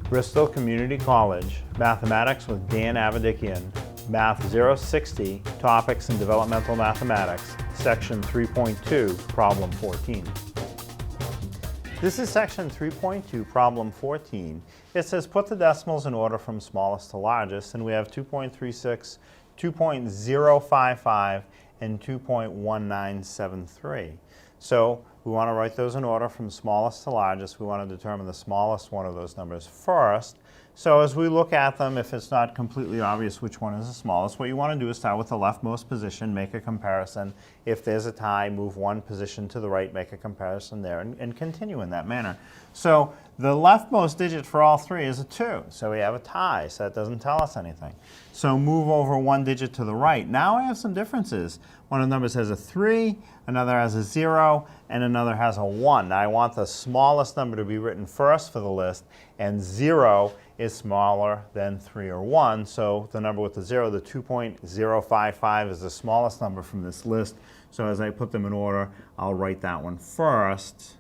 Bristol Community College, Mathematics with Dan Avedikian, Math 060, Topics in Developmental Mathematics, Section 3.2, Problem 14. This is Section 3.2, Problem 14. It says put the decimals in order from smallest to largest, and we have 2.36, 2.055, and 2.1973. So we want to write those in order from smallest to largest. We want to determine the smallest one of those numbers first. So as we look at them, if it's not completely obvious which one is the smallest, what you want to do is start with the leftmost position, make a comparison. If there's a tie, move one position to the right, make a comparison there, and continue in that manner. So the leftmost digit for all three is a 2. So we have a tie, so that doesn't tell us anything. So move over one digit to the right. Now I have some differences. One of the numbers has a 3, another has a 0, and another has a 1. Now I want the smallest number to be written first for the list, and 0 is smaller than 3 or 1. So the number with the 0, the 2.055, is the smallest number from this list. So as I put them in order, I'll write that one first.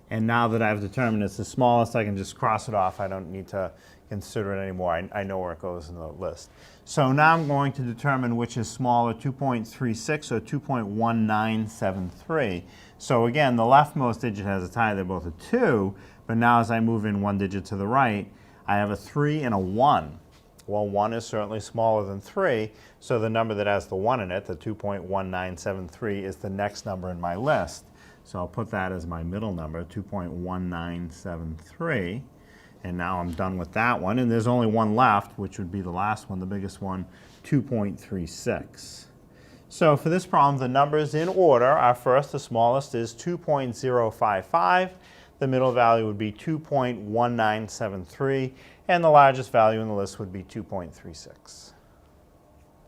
And now that I've determined it's the smallest, I can just cross it off. I don't need to consider it anymore. I know where it goes in the list. So now I'm going to determine which is smaller, 2.36 or 2.1973. So again, the leftmost digit has a tie. They're both a 2. But now as I move in one digit to the right, I have a 3 and a 1. Well, 1 is certainly smaller than 3. So the number that has the 1 in it, the 2.1973, is the next number in my list. So I'll put that as my middle number, 2.1973. And now I'm done with that one. And there's only one left, which would be the last one, the biggest one, 2.36. So for this problem, the numbers in order are first, the smallest is 2.055. The middle value would be 2.1973. And the largest value in the list would be 2.36.